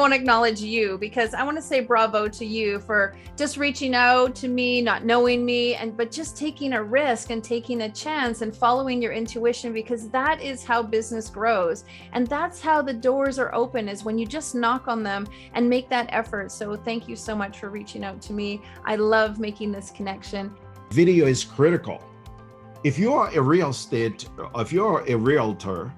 want to acknowledge you, because I want to say bravo to you for just reaching out to me, not knowing me, but just taking a risk and taking a chance and following your intuition, because that is how business grows. And that's how the doors are open, is when you just knock on them and make that effort. So thank you so much for reaching out to me. I love making this connection. Video is critical. If you are a real estate, if you're a realtor,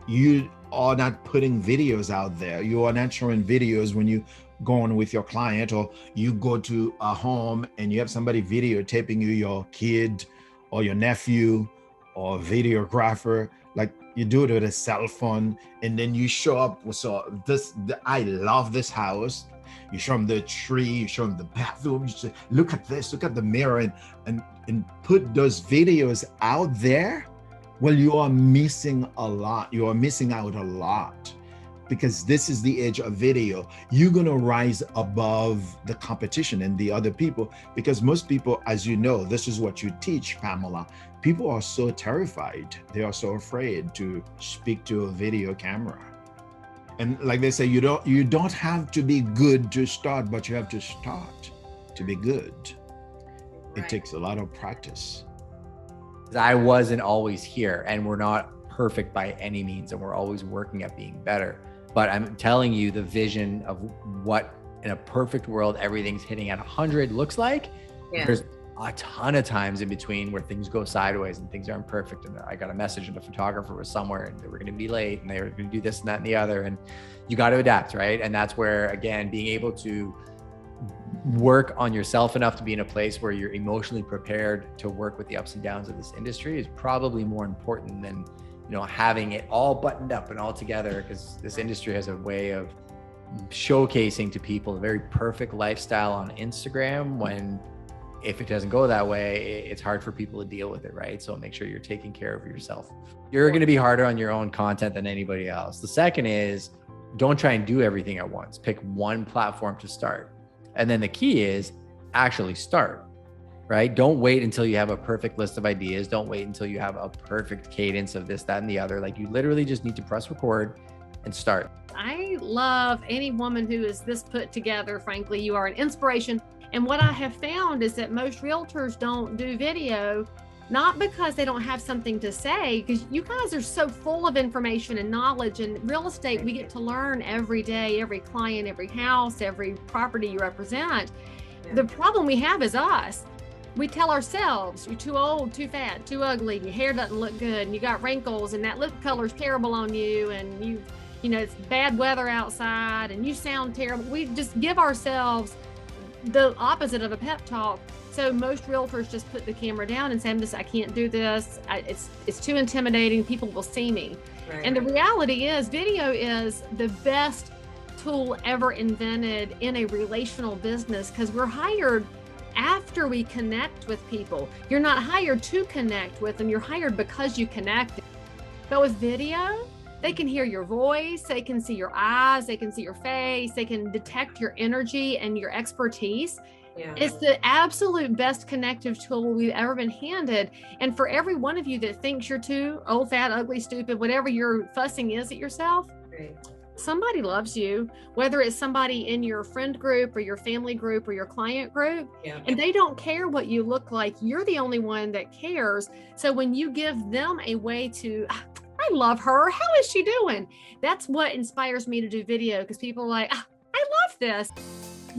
you are not putting videos out there. You are not showing videos when you go on with your client, or you go to a home and you have somebody videotaping you, your kid or your nephew or videographer. Like, you do it with a cell phone, and then you show up. So I love this house. You show them the tree, you show them the bathroom, you say, look at this, look at the mirror, and put those videos out there. Well, you are missing a lot. You are missing out a lot, because this is the age of video. You're going to rise above the competition and the other people, because most people, as you know, this is what you teach, Pamela. People are so terrified. They are so afraid to speak to a video camera. And like they say, you don't have to be good to start, but you have to start to be good. Right. It takes a lot of practice. I wasn't always here, and we're not perfect by any means, and we're always working at being better. But I'm telling you, the vision of what in a perfect world everything's hitting at 100 looks like. Yeah. There's a ton of times in between where things go sideways and things aren't perfect. And I got a message, and the photographer was somewhere and they were going to be late, and they were going to do this and that and the other. And you got to adapt, right? And that's where, again, being able to work on yourself enough to be in a place where you're emotionally prepared to work with the ups and downs of this industry is probably more important than, having it all buttoned up and all together, because this industry has a way of showcasing to people a very perfect lifestyle on Instagram, when if it doesn't go that way, it's hard for people to deal with it, right? So make sure you're taking care of yourself. You're going to be harder on your own content than anybody else. The second is, don't try and do everything at once. Pick one platform to start. And then the key is actually start, right? Don't wait until you have a perfect list of ideas. Don't wait until you have a perfect cadence of this, that, and the other. Like, you literally just need to press record and start. I love any woman who is this put together. Frankly, you are an inspiration. And what I have found is that most realtors don't do video, not because they don't have something to say, because you guys are so full of information and knowledge. And real estate, we get to learn every day, every client, every house, every property you represent. Yeah. The problem we have is us. We tell ourselves, you're too old, too fat, too ugly, your hair doesn't look good, and you got wrinkles, and that lip color's terrible on you, and it's bad weather outside, and you sound terrible. We just give ourselves the opposite of a pep talk. So most realtors just put the camera down and say, I can't do this. It's too intimidating. People will see me. Right. And the reality is, video is the best tool ever invented in a relational business, because we're hired after we connect with people. You're not hired to connect with them. You're hired because you connect. But with video, they can hear your voice, they can see your eyes, they can see your face, they can detect your energy and your expertise. Yeah. It's the absolute best connective tool we've ever been handed. And for every one of you that thinks you're too old, fat, ugly, stupid, whatever your fussing is at yourself, right, somebody loves you, whether it's somebody in your friend group or your family group or your client group, yeah, and they don't care what you look like. You're the only one that cares. So when you give them a way to, I love her, how is she doing? That's what inspires me to do video, because people are like, I love this.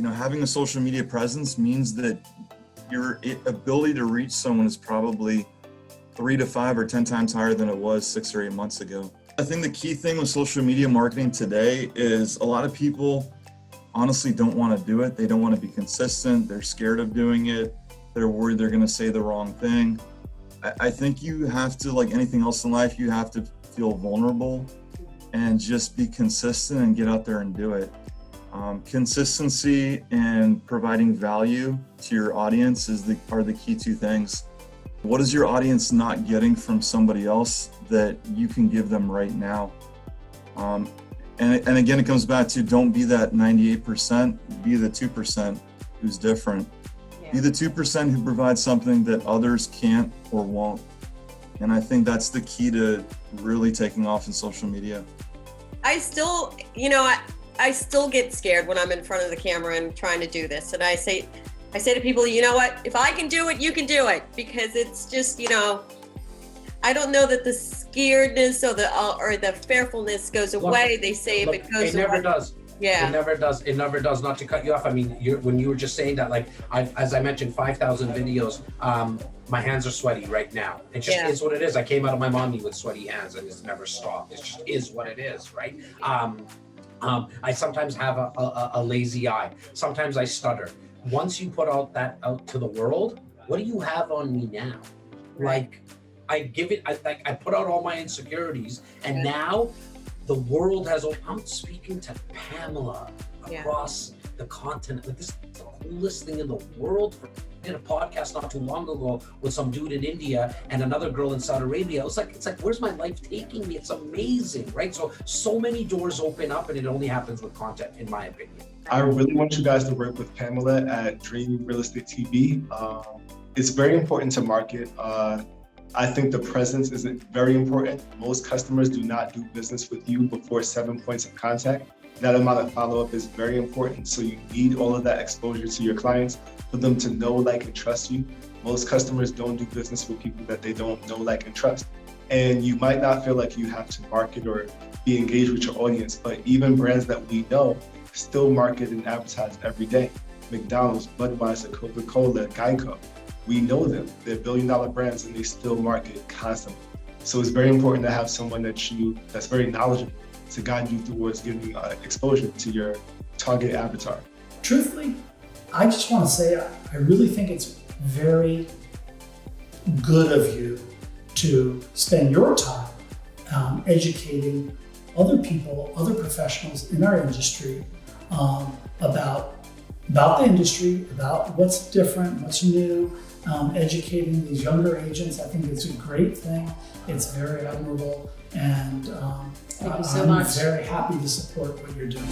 Having a social media presence means that your ability to reach someone is probably 3 to 5 or 10 times higher than it was 6 or 8 months ago. I think the key thing with social media marketing today is a lot of people honestly don't want to do it. They don't want to be consistent. They're scared of doing it. They're worried they're going to say the wrong thing. I think you have to, like anything else in life, you have to feel vulnerable and just be consistent and get out there and do it. Consistency and providing value to your audience are the key two things. What is your audience not getting from somebody else that you can give them right now? And again, it comes back to, don't be that 98%, be the 2% who's different. Yeah. Be the 2% who provides something that others can't or won't. And I think that's the key to really taking off in social media. I still, I still get scared when I'm in front of the camera and trying to do this. And I say to people, you know what, if I can do it, you can do it, because it's just, I don't know that the scaredness or the fearfulness goes away. They say if it goes away. It never does. Yeah. It never does. It never does. Not to cut you off. I mean, when you were just saying that, like, as I mentioned, 5,000 videos. My hands are sweaty right now. It just is what it is. I came out of my mommy with sweaty hands, and it's never stopped. It just is what it is, right? I sometimes have a lazy eye. Sometimes I stutter. Once you put that out to the world, what do you have on me now? Like, I put out all my insecurities, and now the world I'm speaking to Pamela across the continent. Like, this is the coolest thing in the world. I did a podcast not too long ago with some dude in India and another girl in Saudi Arabia. It's like, where's my life taking me? It's amazing, right? So many doors open up, and it only happens with content, in my opinion. I really want you guys to work with Pamela at Dream Real Estate TV. It's very important to market. I think the presence is very important. Most customers do not do business with you before 7 points of contact. That amount of follow-up is very important. So you need all of that exposure to your clients for them to know, like, and trust you. Most customers don't do business with people that they don't know, like, and trust. And you might not feel like you have to market or be engaged with your audience, but even brands that we know still market and advertise every day. McDonald's, Budweiser, Coca-Cola, Geico. We know them. They're billion-dollar brands, and they still market constantly. So it's very important to have someone that's very knowledgeable to guide you towards giving exposure to your target avatar. Truthfully, I just want to say I really think it's very good of you to spend your time educating other people, other professionals in our industry about the industry, about what's different, what's new, educating these younger agents. I think it's a great thing. It's very admirable, and Thank you so I'm much. very happy to support what you're doing.